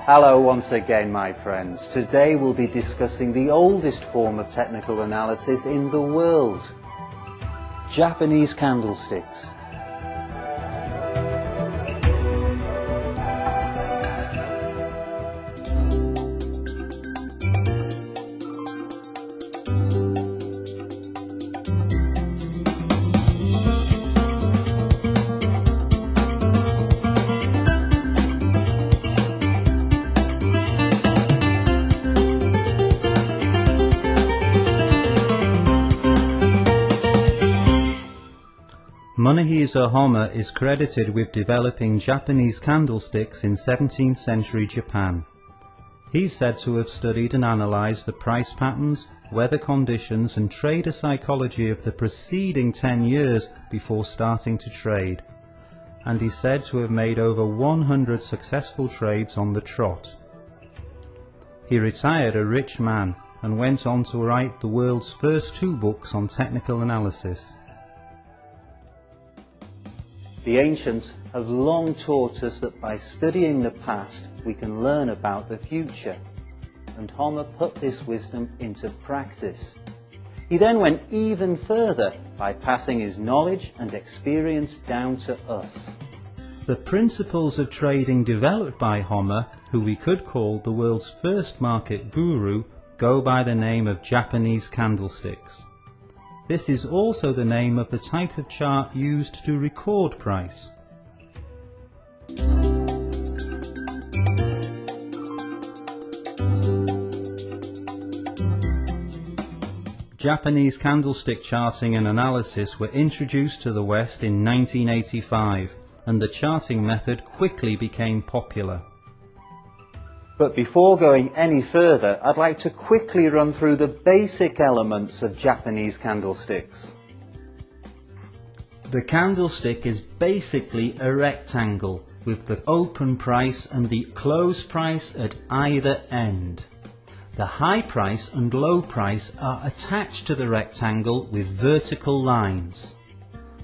Hello once again, my friends. Today we'll be discussing the oldest form of technical analysis in the world, Japanese candlesticks. Munehisa Homma is credited with developing Japanese candlesticks in 17th century Japan. He's said to have studied and analysed the price patterns, weather conditions and trader psychology of the preceding 10 years before starting to trade, and he's said to have made over 100 successful trades on the trot. He retired a rich man and went on to write the world's first 2 books on technical analysis. The ancients have long taught us that by studying the past we can learn about the future, and Homma put this wisdom into practice. He then went even further by passing his knowledge and experience down to us. The principles of trading developed by Homma, who we could call the world's first market guru, go by the name of Japanese candlesticks. This is also the name of the type of chart used to record price. Japanese candlestick charting and analysis were introduced to the West in 1985, and the charting method quickly became popular. But before going any further, I'd like to quickly run through the basic elements of Japanese candlesticks. The candlestick is basically a rectangle with the open price and the close price at either end. The high price and low price are attached to the rectangle with vertical lines.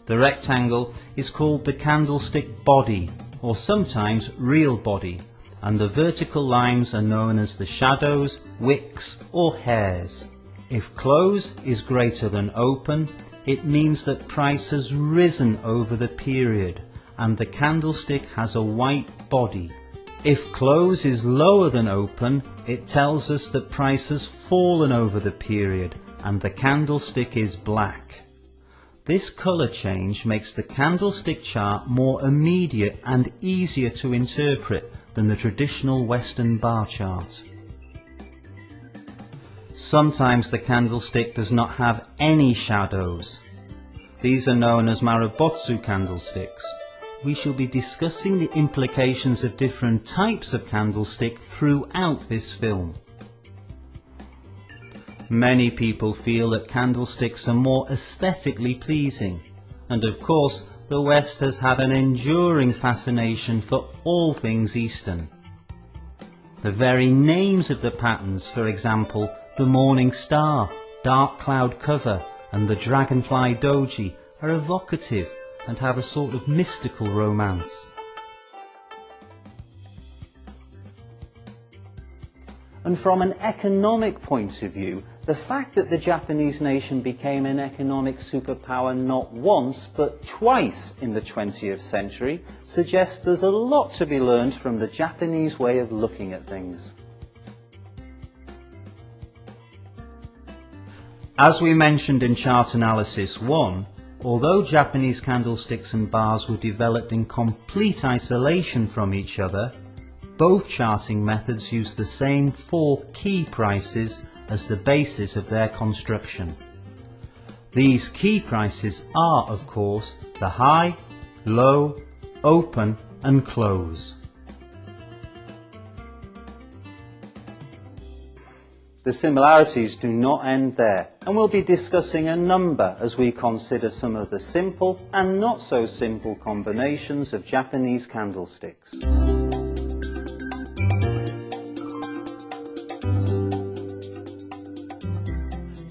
The rectangle is called the candlestick body, or sometimes real body, and the vertical lines are known as the shadows, wicks or hairs. If close is greater than open, it means that price has risen over the period and the candlestick has a white body. If close is lower than open, it tells us that price has fallen over the period and the candlestick is black. This colour change makes the candlestick chart more immediate and easier to interpret than the traditional Western bar chart. Sometimes the candlestick does not have any shadows. These are known as marabotsu candlesticks. We shall be discussing the implications of different types of candlestick throughout this film. Many people feel that candlesticks are more aesthetically pleasing, and of course the West has had an enduring fascination for all things Eastern. The very names of the patterns, for example, the morning star, dark cloud cover and the dragonfly doji, are evocative and have a sort of mystical romance. And from an economic point of view, the fact that the Japanese nation became an economic superpower not once but twice in the 20th century suggests there's a lot to be learned from the Japanese way of looking at things. As we mentioned in Chart Analysis 1, although Japanese candlesticks and bars were developed in complete isolation from each other, both charting methods use the same 4 key prices as the basis of their construction. These key prices are, of course, the high, low, open and close. The similarities do not end there, and we'll be discussing a number as we consider some of the simple and not so simple combinations of Japanese candlesticks.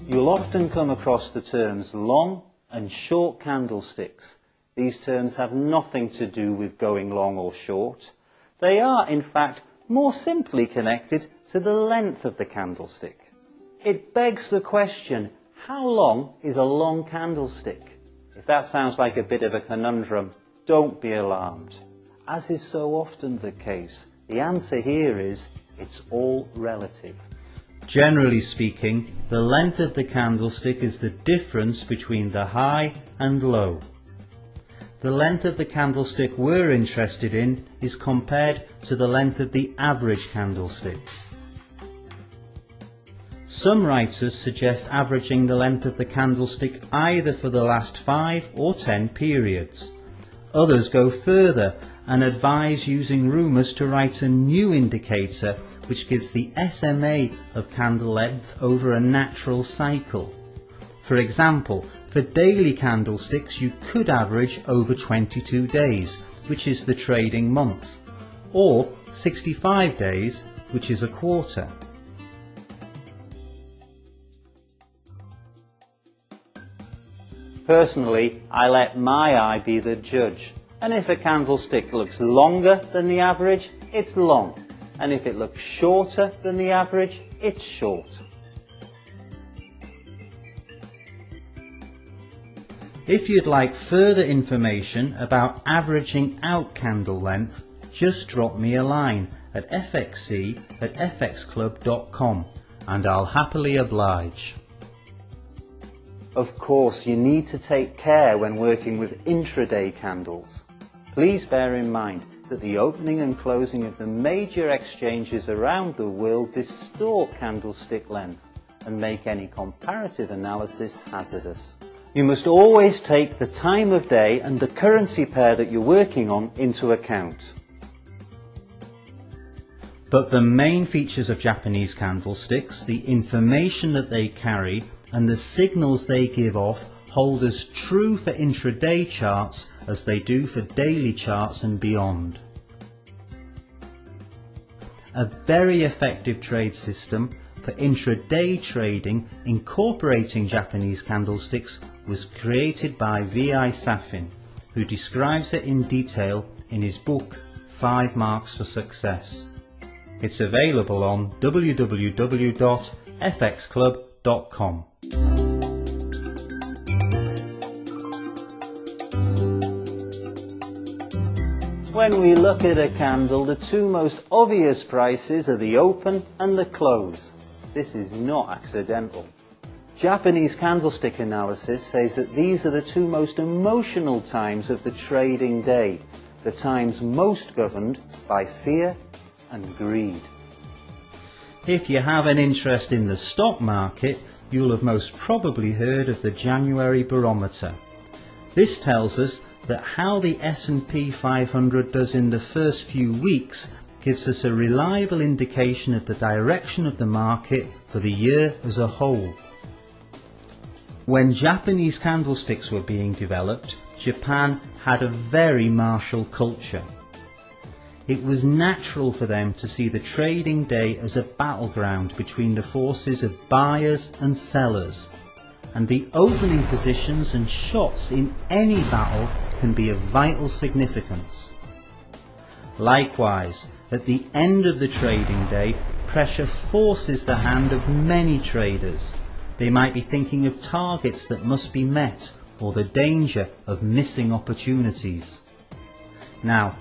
You'll often come across the terms long and short candlesticks. These terms have nothing to do with going long or short. They are, in fact, more simply connected to the length of the candlestick. It begs the question, how long is a long candlestick? If that sounds like a bit of a conundrum, don't be alarmed. As is so often the case, the answer here is, it's all relative. Generally speaking, the length of the candlestick is the difference between the high and low. The length of the candlestick we're interested in is compared to the length of the average candlestick. Some writers suggest averaging the length of the candlestick either for the last 5 or 10 periods. Others go further and advise using rumours to write a new indicator which gives the SMA of candle length over a natural cycle. For example, for daily candlesticks you could average over 22 days, which is the trading month, or 65 days, which is a quarter. Personally, I let my eye be the judge, and if a candlestick looks longer than the average, it's long, and if it looks shorter than the average, it's short. If you'd like further information about averaging out candle length, just drop me a line at fxc@fxclub.com and I'll happily oblige. Of course, you need to take care when working with intraday candles. Please bear in mind that the opening and closing of the major exchanges around the world distort candlestick length and make any comparative analysis hazardous. You must always take the time of day and the currency pair that you're working on into account. But the main features of Japanese candlesticks, the information that they carry and the signals they give off, hold as true for intraday charts as they do for daily charts and beyond. A very effective trade system for intraday trading incorporating Japanese candlesticks was created by V.I. Safin, who describes it in detail in his book 5 Marks for Success. It's available on www.fxclub.com. When we look at a candle, the two most obvious prices are the open and the close. This is not accidental. Japanese candlestick analysis says that these are the two most emotional times of the trading day, the times most governed by fear and greed. If you have an interest in the stock market, you'll have most probably heard of the January barometer. This tells us that how the S&P 500 does in the first few weeks gives us a reliable indication of the direction of the market for the year as a whole. When Japanese candlesticks were being developed, Japan had a very martial culture. It was natural for them to see the trading day as a battleground between the forces of buyers and sellers, and the opening positions and shots in any battle can be of vital significance. Likewise, at the end of the trading day, pressure forces the hand of many traders. They might be thinking of targets that must be met or the danger of missing opportunities. Now,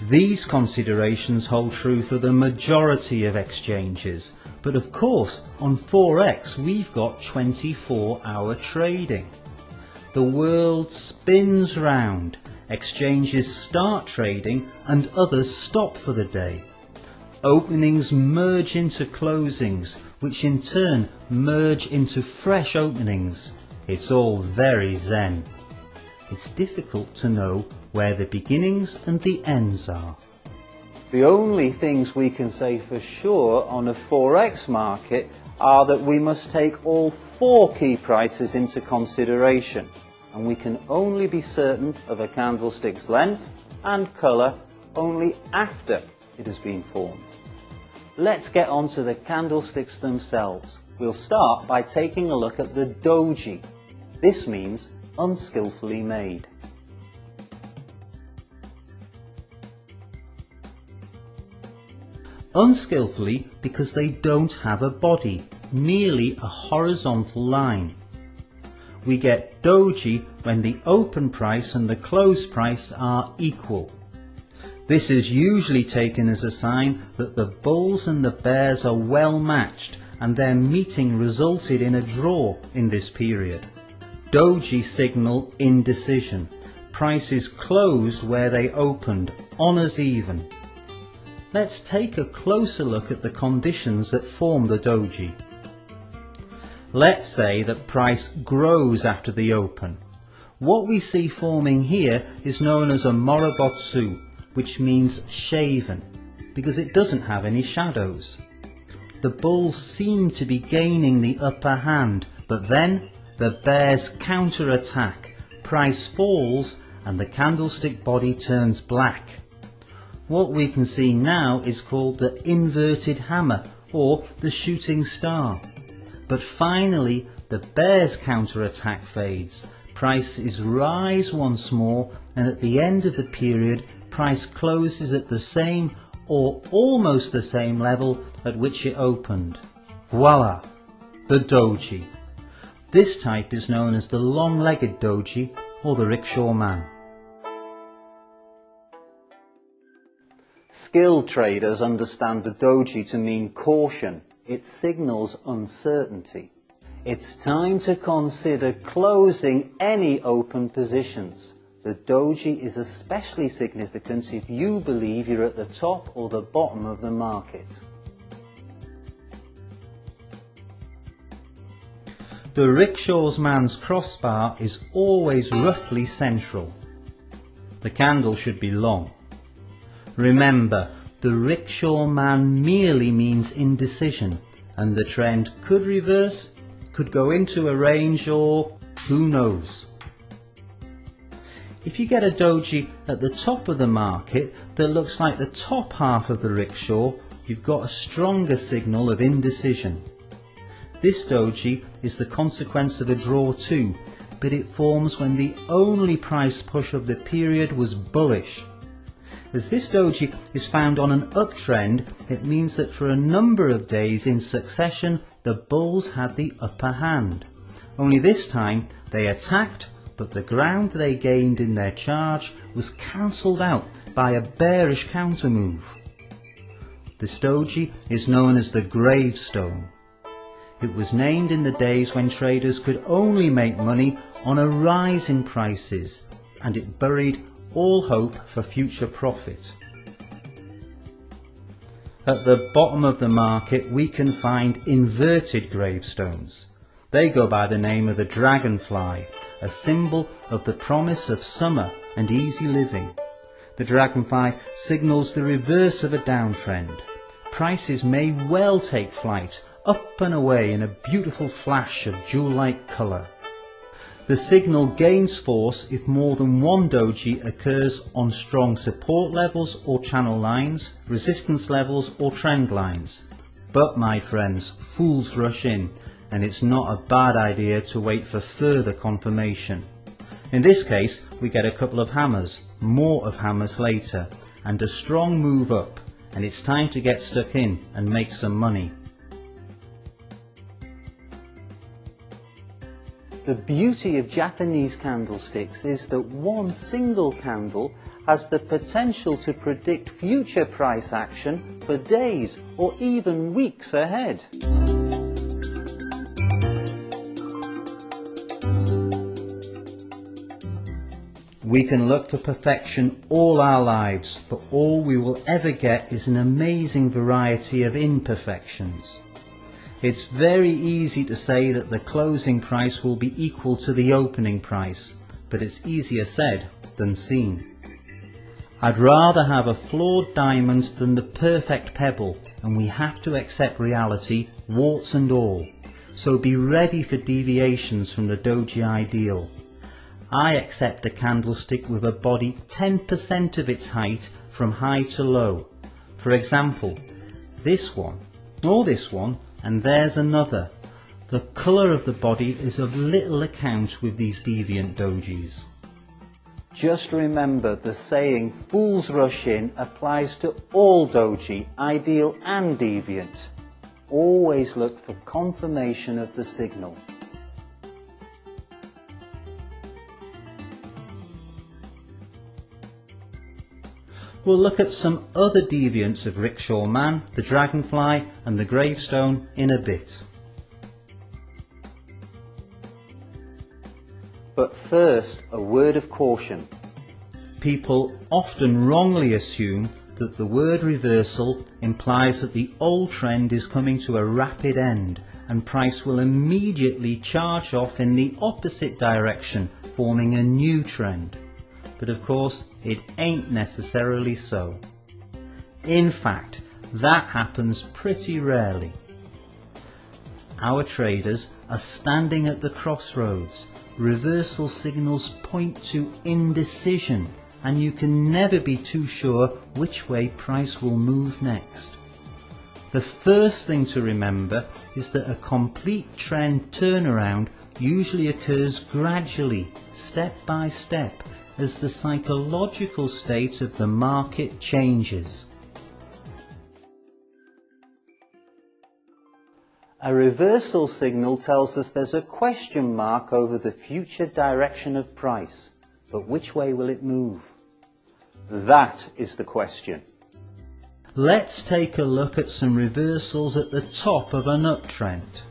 these considerations hold true for the majority of exchanges, but of course on Forex we've got 24-hour trading. The world spins round, exchanges start trading and others stop for the day. Openings merge into closings, which in turn merge into fresh openings. It's all very zen. It's difficult to know where the beginnings and the ends are. The only things we can say for sure on a Forex market are that we must take all 4 key prices into consideration, and we can only be certain of a candlestick's length and colour only after it has been formed. Let's get on to the candlesticks themselves. We'll start by taking a look at the doji. This means unskillfully made. unskillfully because they don't have a body, merely a horizontal line. We get doji when the open price and the close price are equal. This is usually taken as a sign that the bulls and the bears are well matched and their meeting resulted in a draw in this period. Doji signal indecision. Prices closed where they opened, on as even. Let's take a closer look at the conditions that form the doji. Let's say that price grows after the open. What we see forming here is known as a morobotsu, which means shaven, because it doesn't have any shadows. The bulls seem to be gaining the upper hand, but then the bears counter-attack, price falls and the candlestick body turns black. What we can see now is called the inverted hammer or the shooting star. But finally the bears counter-attack fades, prices rise once more, and at the end of the period price closes at the same or almost the same level at which it opened. Voila! The doji. This type is known as the long-legged doji or the rickshaw man. Skilled traders understand the doji to mean caution. It signals uncertainty. It's time to consider closing any open positions. The doji is especially significant if you believe you're at the top or the bottom of the market. The rickshaw man's crossbar is always roughly central. The candle should be long. Remember, the rickshaw man merely means indecision, and the trend could reverse, could go into a range, or who knows. If you get a doji at the top of the market that looks like the top half of the rickshaw, you've got a stronger signal of indecision. This doji is the consequence of a draw too, but it forms when the only price push of the period was bullish. As this doji is found on an uptrend, it means that for a number of days in succession the bulls had the upper hand. Only this time they attacked, but the ground they gained in their charge was cancelled out by a bearish counter move. This doji is known as the gravestone. It was named in the days when traders could only make money on a rise in prices, and it buried all hope for future profit. At the bottom of the market we can find inverted gravestones. They go by the name of the dragonfly, a symbol of the promise of summer and easy living. The dragonfly signals the reverse of a downtrend. Prices may well take flight, up and away in a beautiful flash of jewel-like colour. The signal gains force if more than one doji occurs on strong support levels or channel lines, resistance levels or trend lines. But my friends, fools rush in, and it's not a bad idea to wait for further confirmation. In this case we get a couple of hammers, more of hammers later, and a strong move up, and it's time to get stuck in and make some money. The beauty of Japanese candlesticks is that one single candle has the potential to predict future price action for days or even weeks ahead. We can look for perfection all our lives, but all we will ever get is an amazing variety of imperfections. It's very easy to say that the closing price will be equal to the opening price, but it's easier said than seen. I'd rather have a flawed diamond than the perfect pebble, and we have to accept reality, warts and all. So be ready for deviations from the doji ideal. I accept a candlestick with a body 10% of its height from high to low. For example, this one, or this one, and there's another. The colour of the body is of little account with these deviant dojis. Just remember the saying "fools rush in" applies to all doji, ideal and deviant. Always look for confirmation of the signal. We'll look at some other deviants of Rickshaw Man, the Dragonfly and the Gravestone in a bit. But first, a word of caution. People often wrongly assume that the word reversal implies that the old trend is coming to a rapid end and price will immediately charge off in the opposite direction, forming a new trend. But of course, it ain't necessarily so. In fact, that happens pretty rarely. Our traders are standing at the crossroads. Reversal signals point to indecision, and you can never be too sure which way price will move next. The first thing to remember is that a complete trend turnaround usually occurs gradually, step by step, as the psychological state of the market changes. A reversal signal tells us there's a question mark over the future direction of price, but which way will it move? That is the question. Let's take a look at some reversals at the top of an uptrend.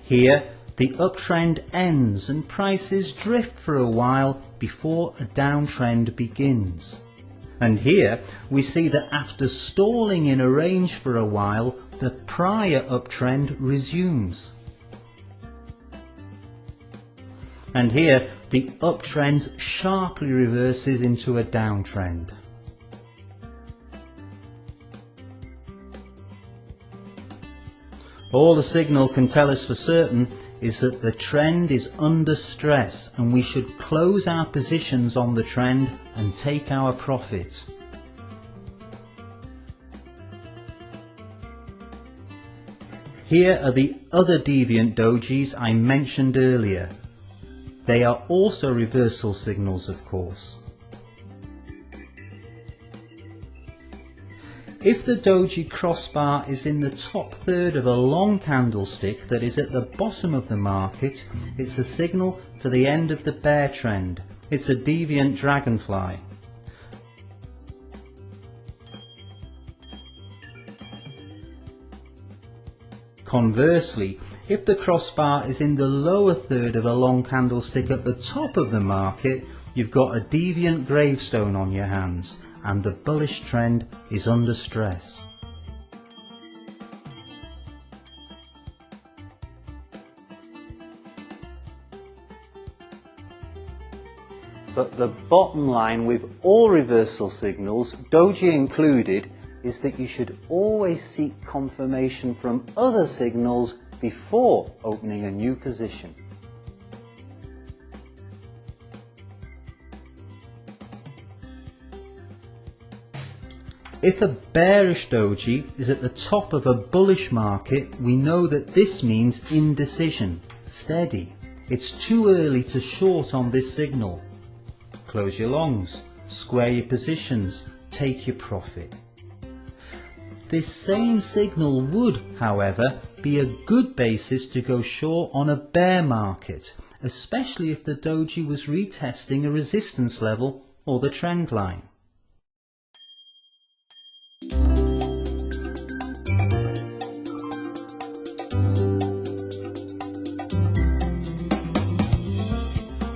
Here, the uptrend ends and prices drift for a while before a downtrend begins. And here we see that after stalling in a range for a while, the prior uptrend resumes. And here the uptrend sharply reverses into a downtrend. All the signal can tell us for certain is that the trend is under stress and we should close our positions on the trend and take our profit. Here are the other deviant dojis I mentioned earlier. They are also reversal signals, of course. If the doji crossbar is in the top third of a long candlestick that is at the bottom of the market, it's a signal for the end of the bear trend. It's a deviant dragonfly. Conversely, if the crossbar is in the lower third of a long candlestick at the top of the market, you've got a deviant gravestone on your hands, and the bullish trend is under stress. But the bottom line with all reversal signals, doji included, is that you should always seek confirmation from other signals before opening a new position. If a bearish doji is at the top of a bullish market, we know that this means indecision, steady. It's too early to short on this signal. Close your longs, square your positions, take your profit. This same signal would, however, be a good basis to go short on a bear market, especially if the doji was retesting a resistance level or the trend line.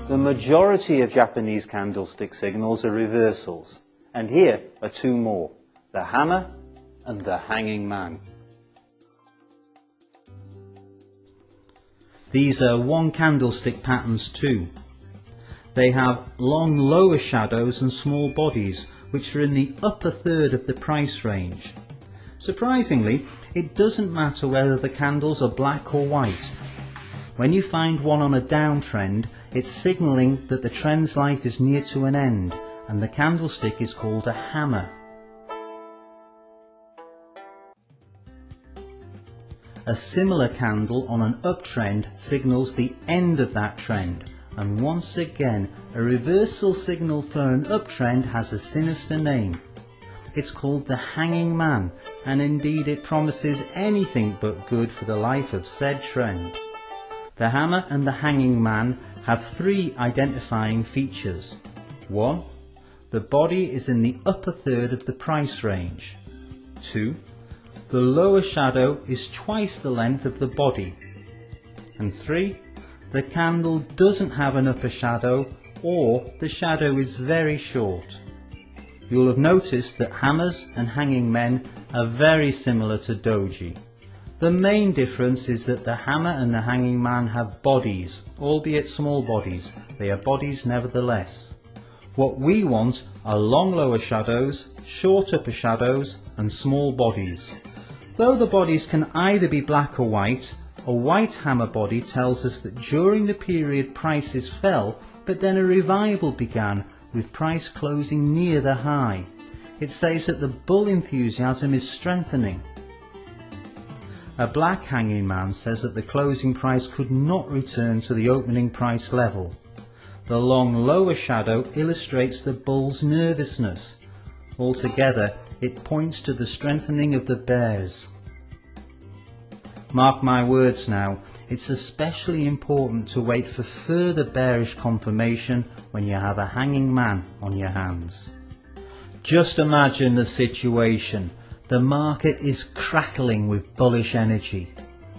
The majority of Japanese candlestick signals are reversals, and here are two more, the hammer and the hanging man. These are one candlestick patterns too. They have long lower shadows and small bodies, which are in the upper third of the price range. Surprisingly, it doesn't matter whether the candles are black or white. When you find one on a downtrend, it's signalling that the trend's life is near to an end, and the candlestick is called a hammer. A similar candle on an uptrend signals the end of that trend, and once again a reversal signal for an uptrend has a sinister name. It's called the hanging man, and indeed it promises anything but good for the life of said trend. The hammer and the hanging man have three identifying features. 1. The body is in the upper third of the price range. 2. The lower shadow is twice the length of the body. And 3. The candle doesn't have an upper shadow, or the shadow is very short. You'll have noticed that hammers and hanging men are very similar to doji. The main difference is that the hammer and the hanging man have bodies, albeit small bodies. They are bodies nevertheless. What we want are long lower shadows, short upper shadows and small bodies. Though the bodies can either be black or white, a white hammer body tells us that during the period prices fell, but then a revival began with price closing near the high. It says that the bull enthusiasm is strengthening. A black hanging man says that the closing price could not return to the opening price level. The long lower shadow illustrates the bull's nervousness. Altogether, it points to the strengthening of the bears. Mark my words now, it's especially important to wait for further bearish confirmation when you have a hanging man on your hands. Just imagine the situation. The market is crackling with bullish energy.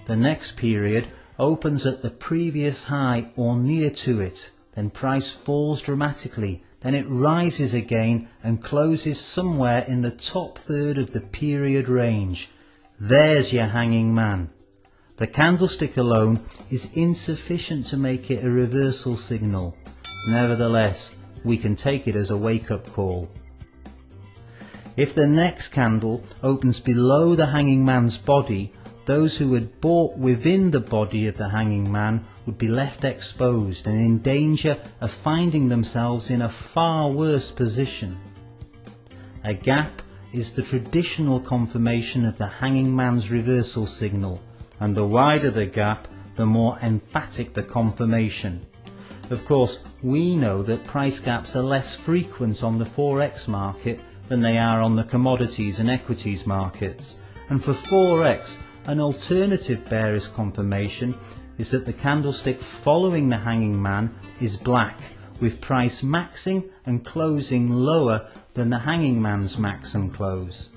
The next period opens at the previous high or near to it, then price falls dramatically, then it rises again and closes somewhere in the top third of the period range. There's your hanging man. The candlestick alone is insufficient to make it a reversal signal. Nevertheless, we can take it as a wake-up call. If the next candle opens below the hanging man's body, those who had bought within the body of the hanging man would be left exposed and in danger of finding themselves in a far worse position. A gap is the traditional confirmation of the hanging man's reversal signal, and the wider the gap, the more emphatic the confirmation. Of course, we know that price gaps are less frequent on the Forex market than they are on the commodities and equities markets, and for Forex, an alternative bearish confirmation is that the candlestick following the hanging man is black, with price maxing and closing lower than the hanging man's max and close.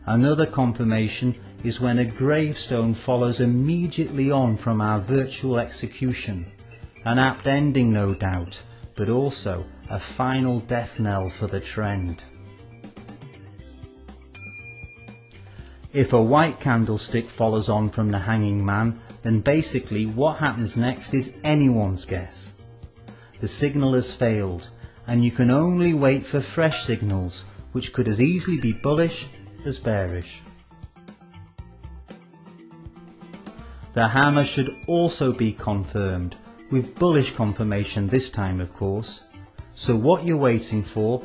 Another confirmation is when a gravestone follows immediately on from our virtual execution. An apt ending, no doubt, but also a final death knell for the trend. If a white candlestick follows on from the hanging man, then basically what happens next is anyone's guess. The signal has failed, and you can only wait for fresh signals, which could as easily be bullish as bearish. The hammer should also be confirmed, with bullish confirmation this time of course. So what you're waiting for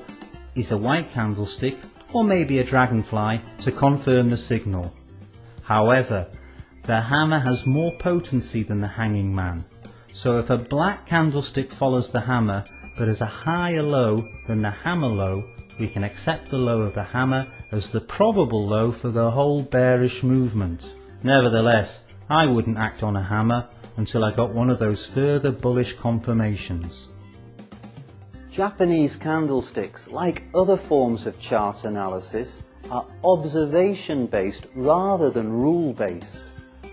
is a white candlestick or maybe a dragonfly to confirm the signal. However, the hammer has more potency than the hanging man. So if a black candlestick follows the hammer but has a higher low than the hammer low, we can accept the low of the hammer as the probable low for the whole bearish movement. Nevertheless, I wouldn't act on a hammer until I got one of those further bullish confirmations. Japanese candlesticks, like other forms of chart analysis, are observation-based rather than rule-based.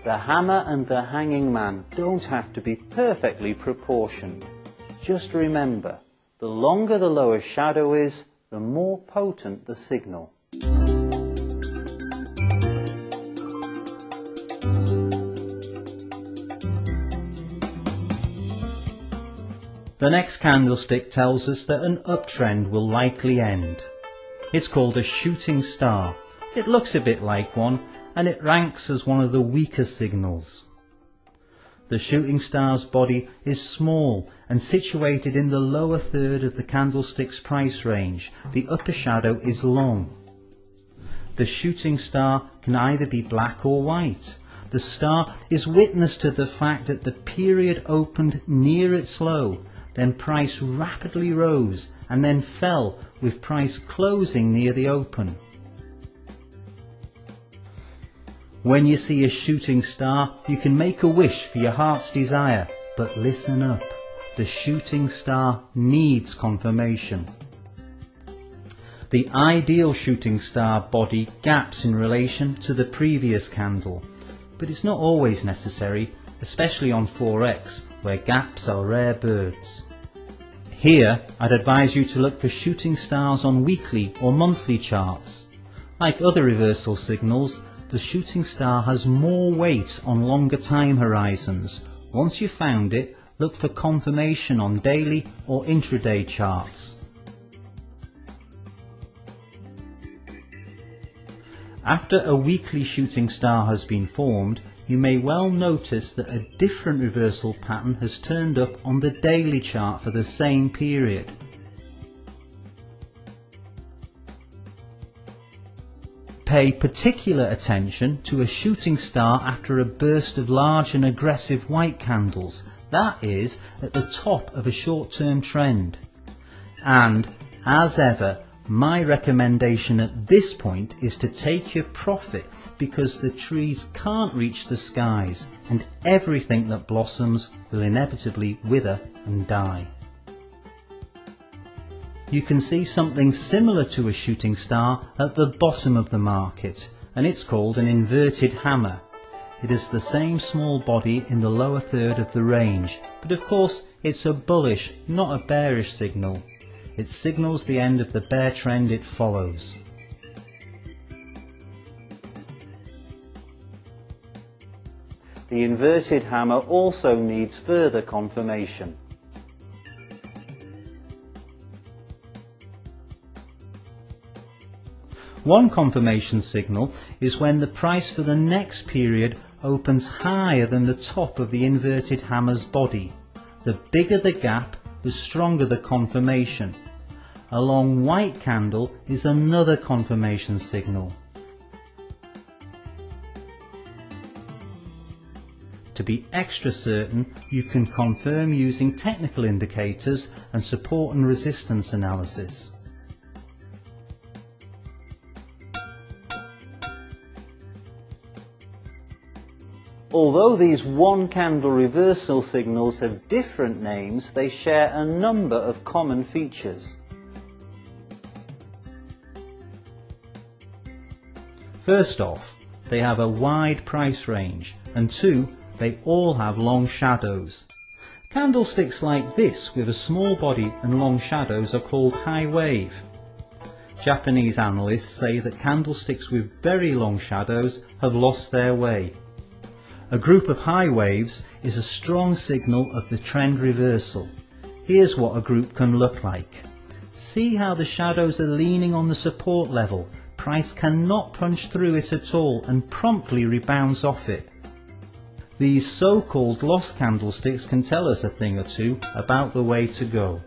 The hammer and the hanging man don't have to be perfectly proportioned. Just remember, the longer the lower shadow is, the more potent the signal. The next candlestick tells us that an uptrend will likely end. It's called a shooting star. It looks a bit like one, and it ranks as one of the weaker signals. The shooting star's body is small and situated in the lower third of the candlestick's price range. The upper shadow is long. The shooting star can either be black or white. the star is witness to the fact that the period opened near its low, then price rapidly rose and then fell with price closing near the open. When you see a shooting star, you can make a wish for your heart's desire, but listen up. The shooting star needs confirmation. The ideal shooting star body gaps in relation to the previous candle, but it's not always necessary, especially on 4x, where gaps are rare birds. Here, I'd advise you to look for shooting stars on weekly or monthly charts. Like other reversal signals, the shooting star has more weight on longer time horizons. Once you've found it, look for confirmation on daily or intraday charts. After a weekly shooting star has been formed, you may well notice that a different reversal pattern has turned up on the daily chart for the same period. Pay particular attention to a shooting star after a burst of large and aggressive white candles, that is, at the top of a short-term trend. And, as ever, my recommendation at this point is to take your profit, because the trees can't reach the skies and everything that blossoms will inevitably wither and die. You can see something similar to a shooting star at the bottom of the market, and it's called an inverted hammer. It is the same small body in the lower third of the range, but of course it's a bullish, not a bearish signal. It signals the end of the bear trend it follows. The inverted hammer also needs further confirmation. One confirmation signal is when the price for the next period opens higher than the top of the inverted hammer's body. The bigger the gap, the stronger the confirmation. A long white candle is another confirmation signal. To be extra certain, you can confirm using technical indicators and support and resistance analysis. Although these one-candle reversal signals have different names, they share a number of common features. First off, they have a wide price range, and two, they all have long shadows. Candlesticks like this with a small body and long shadows are called high wave. Japanese analysts say that candlesticks with very long shadows have lost their way. A group of high waves is a strong signal of the trend reversal. Here's what a group can look like. See how the shadows are leaning on the support level. Price cannot punch through it at all and promptly rebounds off it. These so-called lost candlesticks can tell us a thing or two about the way to go.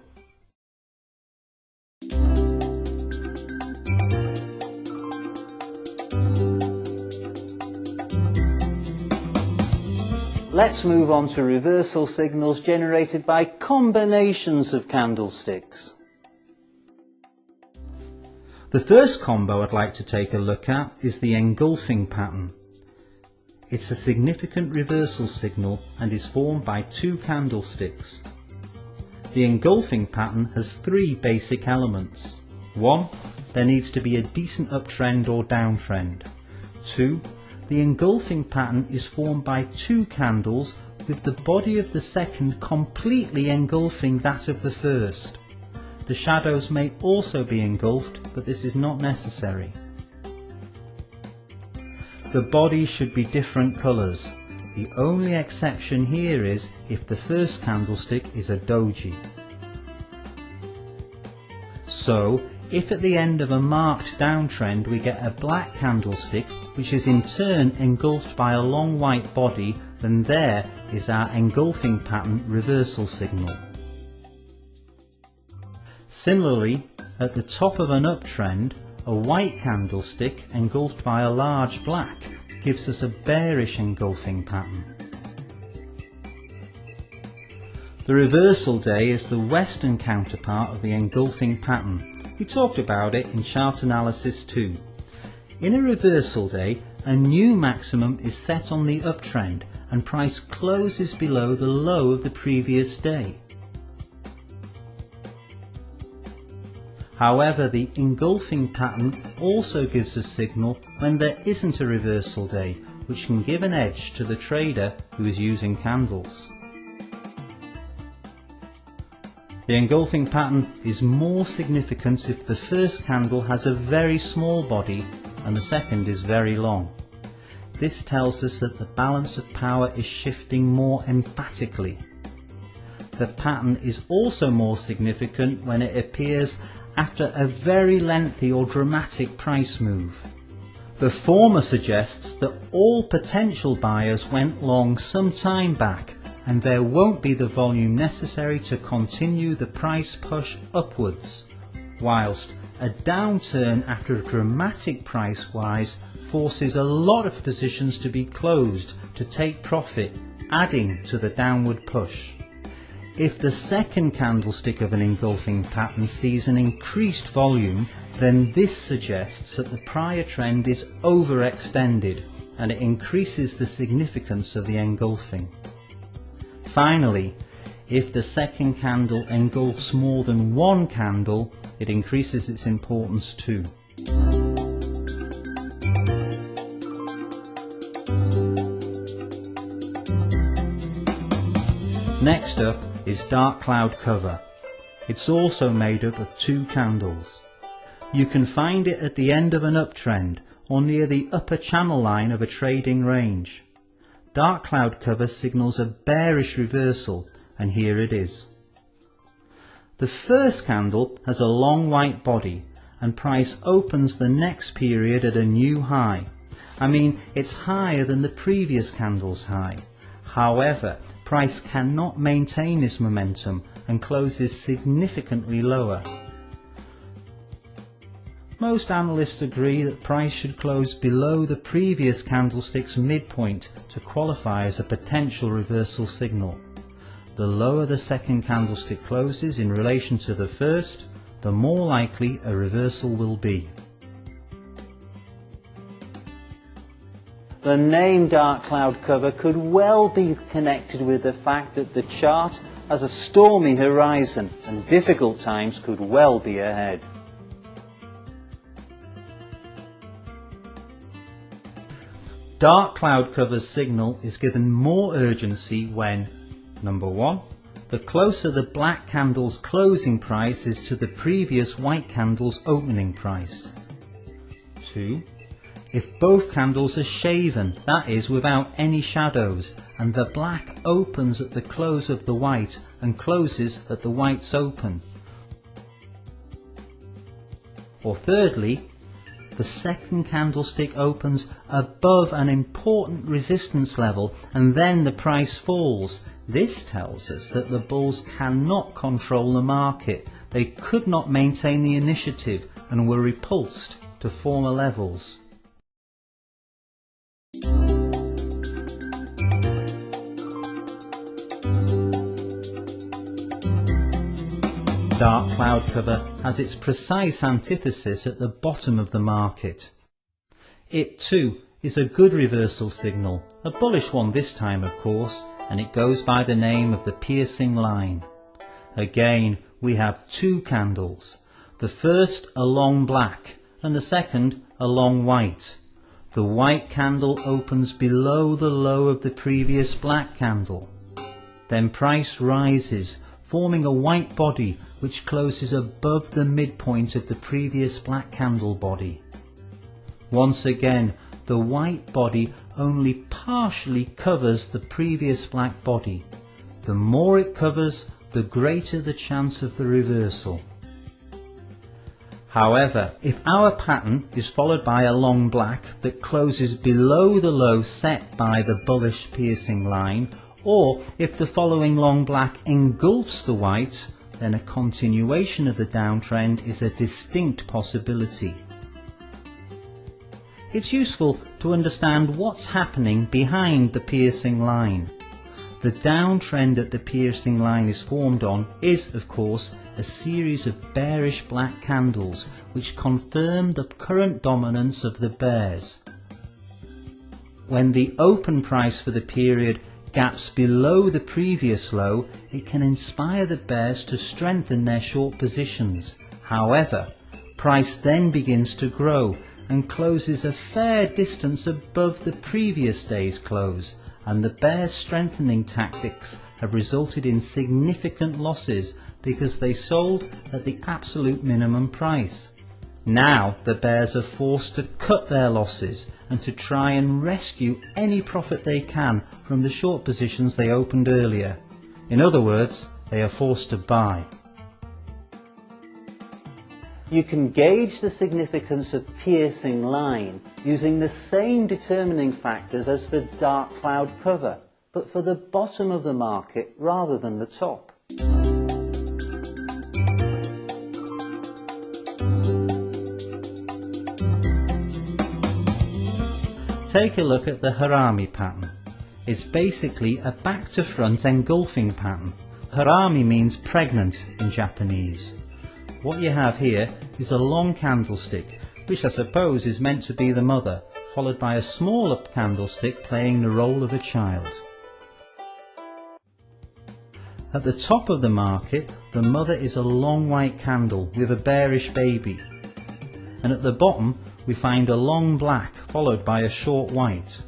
Let's move on to reversal signals generated by combinations of candlesticks. The first combo I'd like to take a look at is the engulfing pattern. It's a significant reversal signal and is formed by two candlesticks. The engulfing pattern has three basic elements. 1. There needs to be a decent uptrend or downtrend. 2. The engulfing pattern is formed by two candles with the body of the second completely engulfing that of the first. The shadows may also be engulfed, but this is not necessary. The body should be different colours. The only exception here is if the first candlestick is a doji. So, if at the end of a marked downtrend we get a black candlestick, which is in turn engulfed by a long white body, then there is our engulfing pattern reversal signal. Similarly, at the top of an uptrend, a white candlestick engulfed by a large black gives us a bearish engulfing pattern. The reversal day is the western counterpart of the engulfing pattern. We talked about it in chart analysis 2. In a reversal day, a new maximum is set on the uptrend and price closes below the low of the previous day. However, the engulfing pattern also gives a signal when there isn't a reversal day, which can give an edge to the trader who is using candles. The engulfing pattern is more significant if the first candle has a very small body and the second is very long. This tells us that the balance of power is shifting more emphatically. The pattern is also more significant when it appears after a very lengthy or dramatic price move. The former suggests that all potential buyers went long some time back and there won't be the volume necessary to continue the price push upwards, whilst a downturn after a dramatic price rise forces a lot of positions to be closed to take profit, adding to the downward push. If the second candlestick of an engulfing pattern sees an increased volume, then this suggests that the prior trend is overextended and it increases the significance of the engulfing. Finally, if the second candle engulfs more than one candle, it increases its importance too. Next up is dark cloud cover. It's also made up of two candles. You can find it at the end of an uptrend or near the upper channel line of a trading range. Dark cloud cover signals a bearish reversal, and here it is. The first candle has a long white body and price opens the next period at a new high. I mean, it's higher than the previous candle's high. However, price cannot maintain this momentum and closes significantly lower. Most analysts agree that price should close below the previous candlestick's midpoint to qualify as a potential reversal signal. The lower the second candlestick closes in relation to the first, the more likely a reversal will be. The name dark cloud cover could well be connected with the fact that the chart has a stormy horizon and difficult times could well be ahead. Dark cloud cover's signal is given more urgency when, number 1, the closer the black candle's closing price is to the previous white candle's opening price. 2, if both candles are shaven, that is without any shadows, and the black opens at the close of the white and closes at the white's open. Or thirdly, the second candlestick opens above an important resistance level and then the price falls. This tells us that the bulls cannot control the market. They could not maintain the initiative and were repulsed to former levels. Dark cloud cover has its precise antithesis at the bottom of the market. It too is a good reversal signal, a bullish one this time of course, and it goes by the name of the piercing line. Again we have two candles, the first a long black and the second a long white. The white candle opens below the low of the previous black candle. Then price rises, forming a white body which closes above the midpoint of the previous black candle body. Once again, the white body only partially covers the previous black body. The more it covers, the greater the chance of the reversal. However, if our pattern is followed by a long black that closes below the low set by the bullish piercing line, or if the following long black engulfs the white, then a continuation of the downtrend is a distinct possibility. It's useful to understand what's happening behind the piercing line. The downtrend that the piercing line is formed on is, of course, a series of bearish black candles which confirm the current dominance of the bears. When the open price for the period gaps below the previous low, it can inspire the bears to strengthen their short positions. However, price then begins to grow and closes a fair distance above the previous day's close, and the bears' strengthening tactics have resulted in significant losses because they sold at the absolute minimum price. Now the bears are forced to cut their losses and to try and rescue any profit they can from the short positions they opened earlier. In other words, they are forced to buy. You can gauge the significance of piercing line using the same determining factors as for dark cloud cover, but for the bottom of the market rather than the top. Take a look at the harami pattern. It's basically a back-to-front engulfing pattern. Harami means pregnant in Japanese. What you have here is a long candlestick, which I suppose is meant to be the mother, followed by a smaller candlestick playing the role of a child. At the top of the market, the mother is a long white candle with a bearish baby, and at the bottom we find a long black followed by a short white.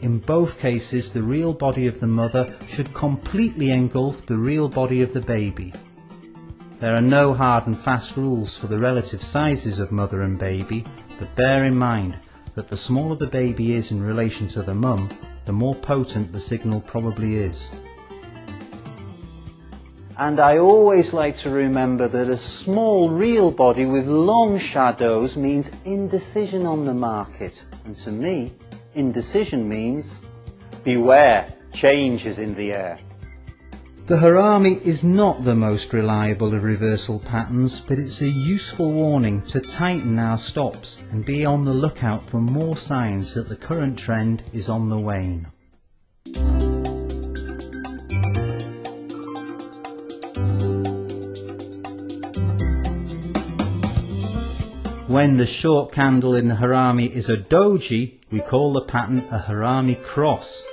In both cases, the real body of the mother should completely engulf the real body of the baby. There are no hard and fast rules for the relative sizes of mother and baby, but bear in mind that the smaller the baby is in relation to the mum, the more potent the signal probably is. And I always like to remember that a small real body with long shadows means indecision on the market. And to me, indecision means beware, change is in the air. The harami is not the most reliable of reversal patterns, but it's a useful warning to tighten our stops and be on the lookout for more signs that the current trend is on the wane. When the short candle in the harami is a doji, we call the pattern a harami cross.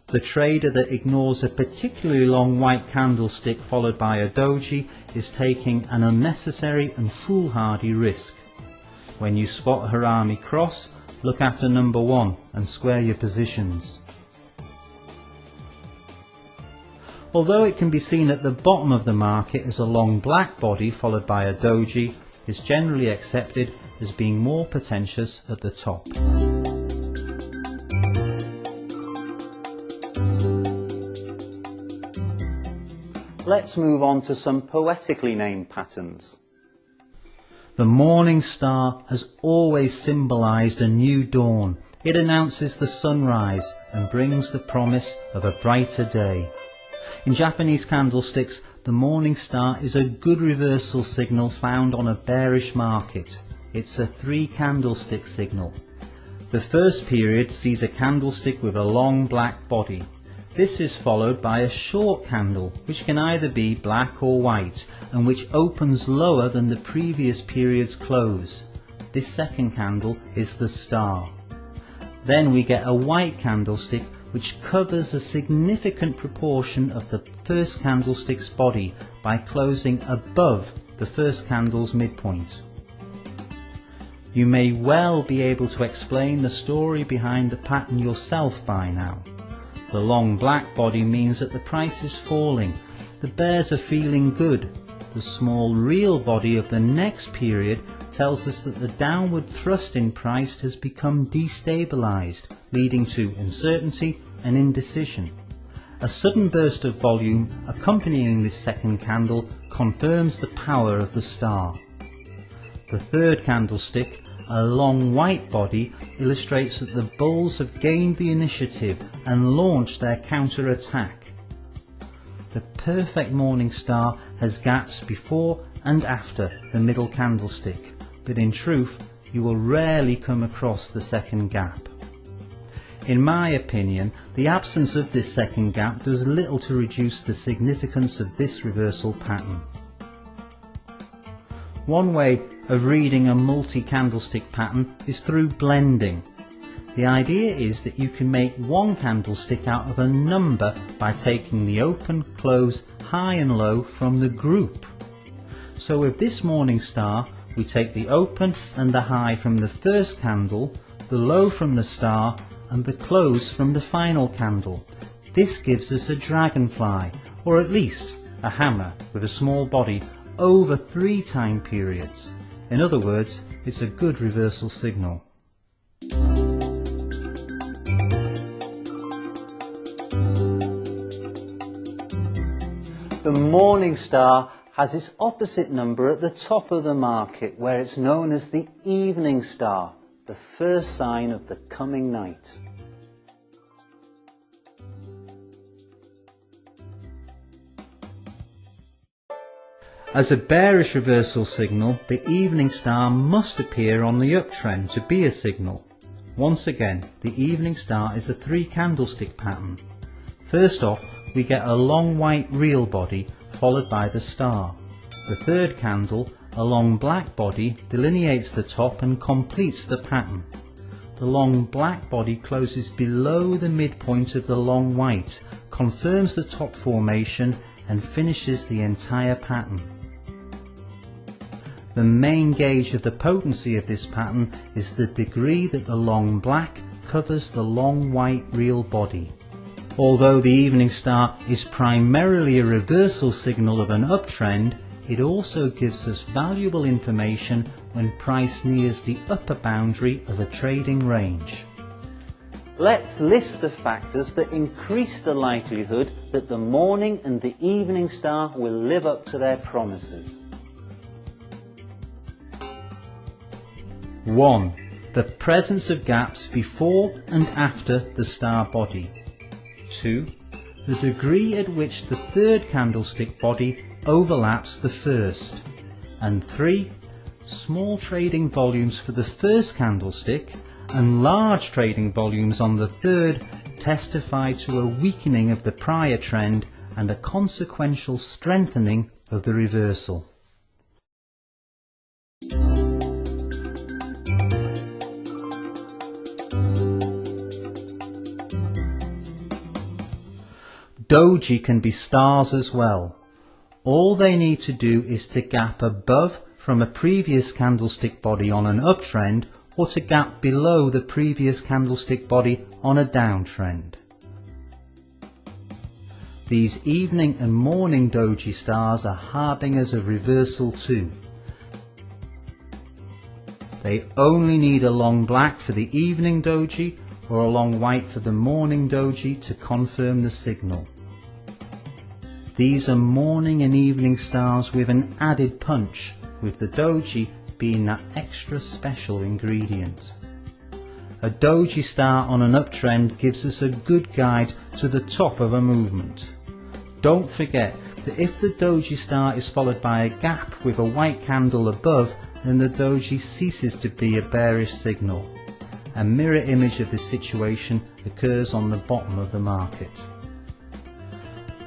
The trader that ignores a particularly long white candlestick followed by a doji is taking an unnecessary and foolhardy risk. When you spot a harami cross, look after number 1 and square your positions. Although it can be seen at the bottom of the market as a long black body followed by a doji, it's generally accepted as being more pretentious at the top. Let's move on to some poetically named patterns. The morning star has always symbolized a new dawn. It announces the sunrise and brings the promise of a brighter day. In Japanese candlesticks, the morning star is a good reversal signal found on a bearish market. It's a 3 candlestick signal. The first period sees a candlestick with a long black body. This is followed by a short candle, which can either be black or white, and which opens lower than the previous period's close. This second candle is the star. Then we get a white candlestick which covers a significant proportion of the first candlestick's body by closing above the first candle's midpoint. You may well be able to explain the story behind the pattern yourself by now. The long black body means that the price is falling. The bears are feeling good. The small real body of the next period tells us that the downward thrust in price has become destabilized, leading to uncertainty and indecision. A sudden burst of volume accompanying this second candle confirms the power of the star. The third candlestick, a long white body, illustrates that the bulls have gained the initiative and launched their counter-attack. The perfect morning star has gaps before and after the middle candlestick, but in truth you will rarely come across the second gap. In my opinion, the absence of this second gap does little to reduce the significance of this reversal pattern. One way of reading a multi-candlestick pattern is through blending. The idea is that you can make one candlestick out of a number by taking the open, close, high and low from the group. So with this morning star, we take the open and the high from the first candle, the low from the star, and the close from the final candle. This gives us a dragonfly, or at least a hammer with a small body, over 3 time periods. In other words, it's a good reversal signal. The morning star has its opposite number at the top of the market, where it's known as the evening star, the first sign of the coming night. As a bearish reversal signal, the evening star must appear on the uptrend to be a signal. Once again, the evening star is a 3 candlestick pattern. First off, we get a long white real body followed by the star. The third candle, a long black body, delineates the top and completes the pattern. The long black body closes below the midpoint of the long white, confirms the top formation and finishes the entire pattern. The main gauge of the potency of this pattern is the degree that the long black covers the long white real body. Although the evening star is primarily a reversal signal of an uptrend, it also gives us valuable information when price nears the upper boundary of a trading range. Let's list the factors that increase the likelihood that the morning and the evening star will live up to their promises. 1. The presence of gaps before and after the star body. 2. The degree at which the third candlestick body overlaps the first. And 3. Small trading volumes for the first candlestick and large trading volumes on the third testify to a weakening of the prior trend and a consequential strengthening of the reversal. Doji can be stars as well. All they need to do is to gap above from a previous candlestick body on an uptrend, or to gap below the previous candlestick body on a downtrend. These evening and morning doji stars are harbingers of reversal too. They only need a long black for the evening doji or a long white for the morning doji to confirm the signal. These are morning and evening stars with an added punch, with the doji being that extra special ingredient. A doji star on an uptrend gives us a good guide to the top of a movement. Don't forget that if the doji star is followed by a gap with a white candle above, then the doji ceases to be a bearish signal. A mirror image of this situation occurs on the bottom of the market.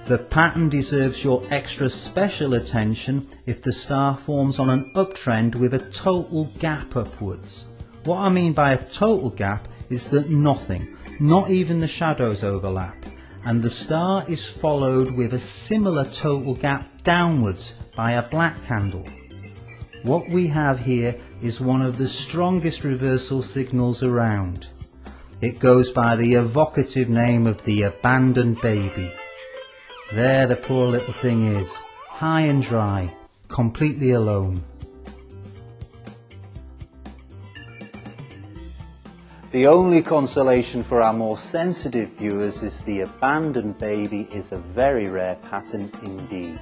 The pattern deserves your extra special attention if the star forms on an uptrend with a total gap upwards. What I mean by a total gap is that nothing, not even the shadows, overlap, and the star is followed with a similar total gap downwards by a black candle. What we have here is one of the strongest reversal signals around. It goes by the evocative name of the abandoned baby. There the poor little thing is, high and dry, completely alone. The only consolation for our more sensitive viewers is the abandoned baby is a very rare pattern indeed.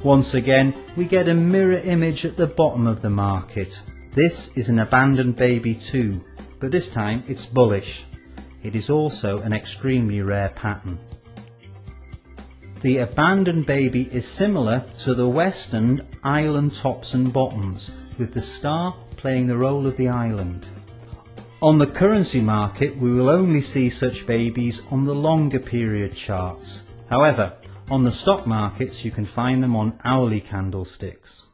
Once again, we get a mirror image at the bottom of the market. This is an abandoned baby too, but this time it's bullish. It is also an extremely rare pattern. The abandoned baby is similar to the Western island tops and bottoms, with the star playing the role of the island. On the currency market, we will only see such babies on the longer period charts. However, on the stock markets you can find them on hourly candlesticks.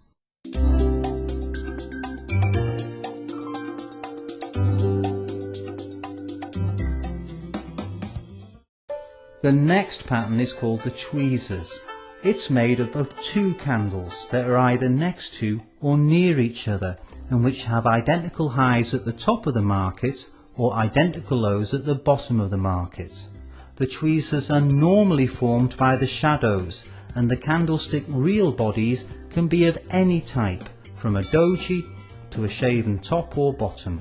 The next pattern is called the tweezers. It's made up of two candles that are either next to or near each other, and which have identical highs at the top of the market or identical lows at the bottom of the market. The tweezers are normally formed by the shadows, and the candlestick real bodies can be of any type, from a doji to a shaven top or bottom.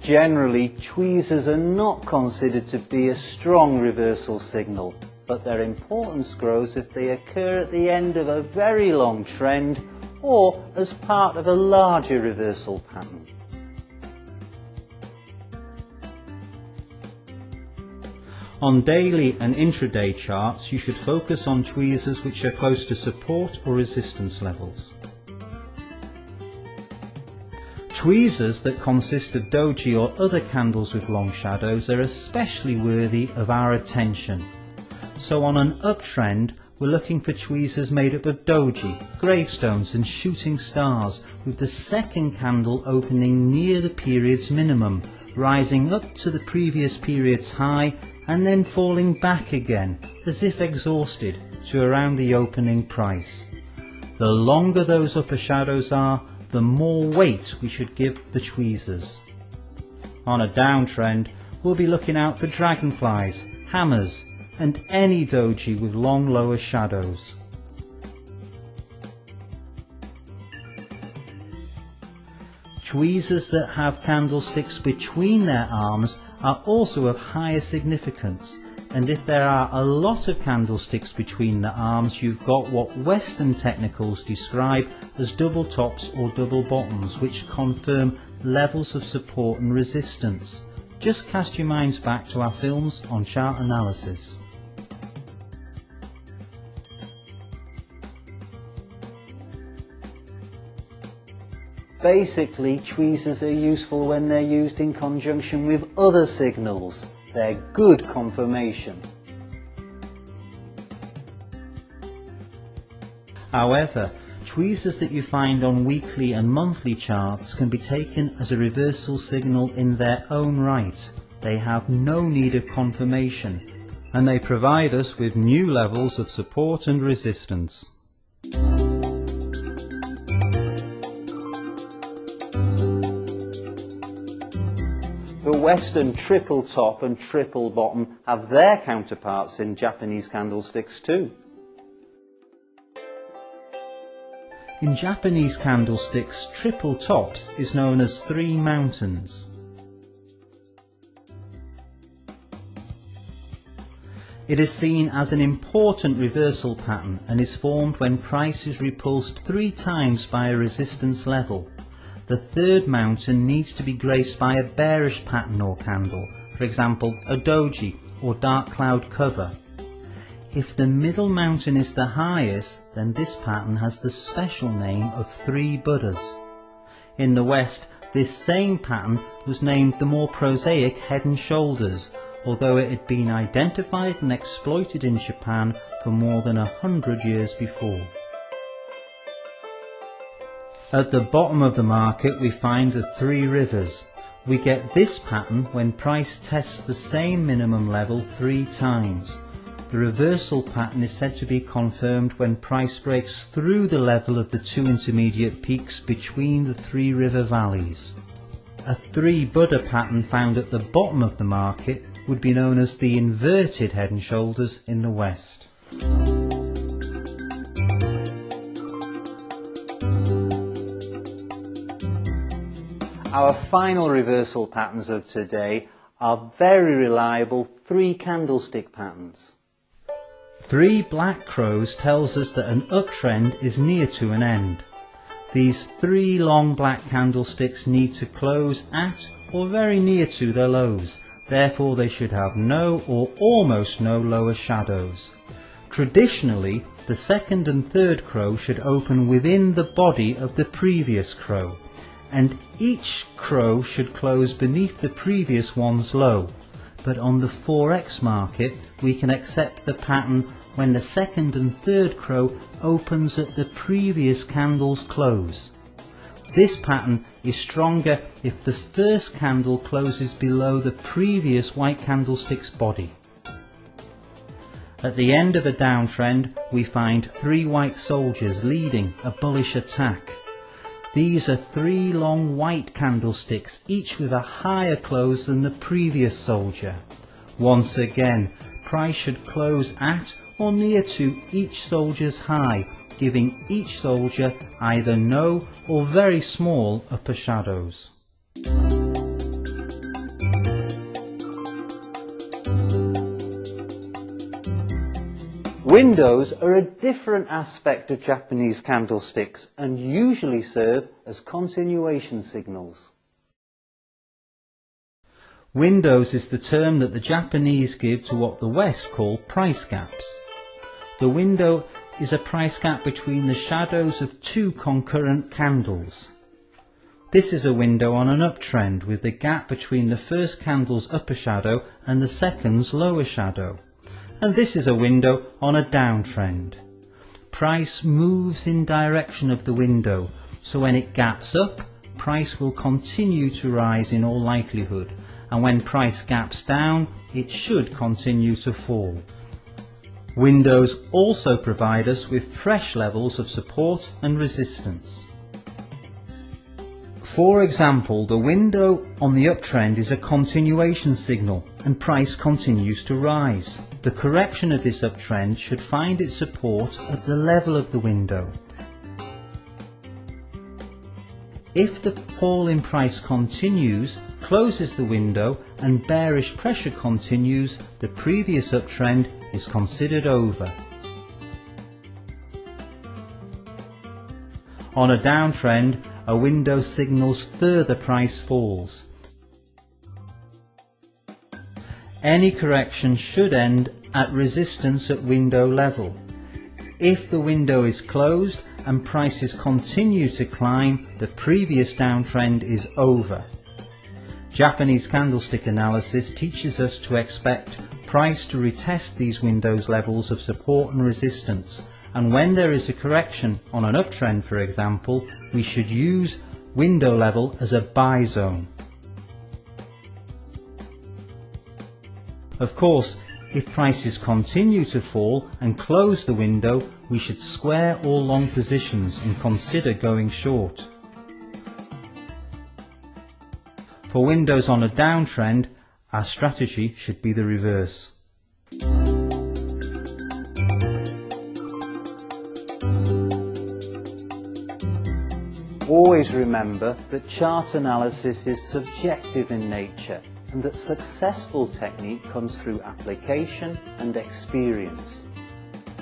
Generally, tweezers are not considered to be a strong reversal signal, but their importance grows if they occur at the end of a very long trend or as part of a larger reversal pattern. On daily and intraday charts, you should focus on tweezers which are close to support or resistance levels. Tweezers that consist of doji or other candles with long shadows are especially worthy of our attention. So on an uptrend, we're looking for tweezers made up of doji, gravestones and shooting stars, with the second candle opening near the period's minimum, rising up to the previous period's high and then falling back again, as if exhausted, to around the opening price. The longer those upper shadows are, the more weight we should give the tweezers. On a downtrend, we'll be looking out for dragonflies, hammers, and any doji with long lower shadows. Tweezers that have candlesticks between their arms are also of higher significance, and if there are a lot of candlesticks between the arms, you've got what Western technicals describe as double tops or double bottoms, which confirm levels of support and resistance. Just cast your minds back to our films on chart analysis. Basically, tweezers are useful when they're used in conjunction with other signals. They're good confirmation. However, tweezers that you find on weekly and monthly charts can be taken as a reversal signal in their own right. They have no need of confirmation, and they provide us with new levels of support and resistance. The Western triple top and triple bottom have their counterparts in Japanese candlesticks too. In Japanese candlesticks, triple tops is known as 3 mountains. It is seen as an important reversal pattern and is formed when price is repulsed 3 times by a resistance level. The third mountain needs to be graced by a bearish pattern or candle, for example a doji or dark cloud cover. If the middle mountain is the highest, then this pattern has the special name of 3 Buddhas. In the West, this same pattern was named the more prosaic head and shoulders, although it had been identified and exploited in Japan for more than 100 years before. At the bottom of the market we find the 3 rivers. We get this pattern when price tests the same minimum level 3 times. The reversal pattern is said to be confirmed when price breaks through the level of the 2 intermediate peaks between the 3 river valleys. A 3 Buddha pattern found at the bottom of the market would be known as the inverted head and shoulders in the West. Our final reversal patterns of today are very reliable 3 candlestick patterns. 3 black crows tells us that an uptrend is near to an end. These 3 long black candlesticks need to close at or very near to their lows. therefore they should have no or almost no lower shadows. Traditionally, the second and third crow should open within the body of the previous crow, and each crow should close beneath the previous one's low. But on the 4X market, we can accept the pattern when the second and third crow opens at the previous candle's close. This pattern is stronger if the first candle closes below the previous white candlestick's body. At the end of a downtrend, we find 3 white soldiers leading a bullish attack. These are 3 long white candlesticks, each with a higher close than the previous soldier. Once again, price should close at or near to each soldier's high, giving each soldier either no or very small upper shadows. Windows are a different aspect of Japanese candlesticks and usually serve as continuation signals. Windows is the term that the Japanese give to what the West call price gaps. The window is a price gap between the shadows of 2 concurrent candles. This is a window on an uptrend with the gap between the first candle's upper shadow and the second's lower shadow. And this is a window on a downtrend. Price moves in direction of the window, so when it gaps up, price will continue to rise in all likelihood, and when price gaps down, it should continue to fall. Windows also provide us with fresh levels of support and resistance. For example, the window on the uptrend is a continuation signal and price continues to rise. The correction of this uptrend should find its support at the level of the window. If the fall in price continues, closes the window and bearish pressure continues, the previous uptrend is considered over. On a downtrend, a window signals further price falls. Any correction should end at resistance at window level. If the window is closed and prices continue to climb, the previous downtrend is over. Japanese candlestick analysis teaches us to expect price to retest these windows levels of support and resistance, and when there is a correction on an uptrend, for example, we should use window level as a buy zone. Of course, if prices continue to fall and close the window, we should square all long positions and consider going short. For windows on a downtrend, our strategy should be the reverse. Always remember that chart analysis is subjective in nature and that successful technique comes through application and experience.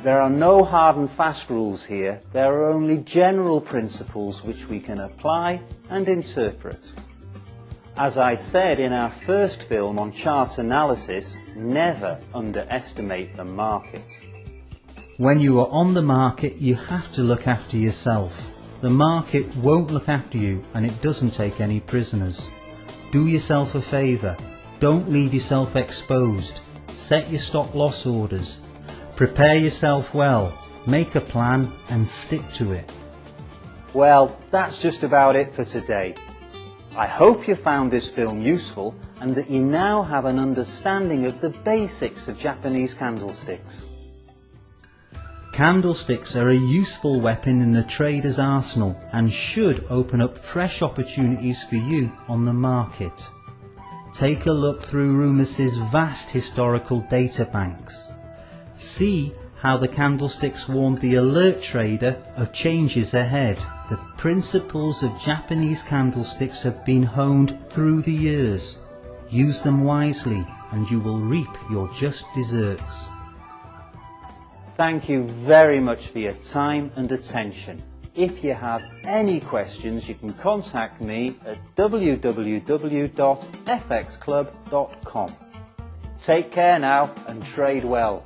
There are no hard and fast rules here, there are only general principles which we can apply and interpret. As I said in our first film on chart analysis, never underestimate the market. When you are on the market, you have to look after yourself. The market won't look after you, and it doesn't take any prisoners. Do yourself a favour. Don't leave yourself exposed. Set your stop loss orders. Prepare yourself well. Make a plan and stick to it. Well, that's just about it for today. I hope you found this film useful and that you now have an understanding of the basics of Japanese candlesticks. Candlesticks are a useful weapon in the trader's arsenal and should open up fresh opportunities for you on the market. Take a look through Rumus's vast historical data banks. See how the candlesticks warned the alert trader of changes ahead. The principles of Japanese candlesticks have been honed through the years. Use them wisely and you will reap your just deserts. Thank you very much for your time and attention. If you have any questions, you can contact me at www.fxclub.com. Take care now and trade well.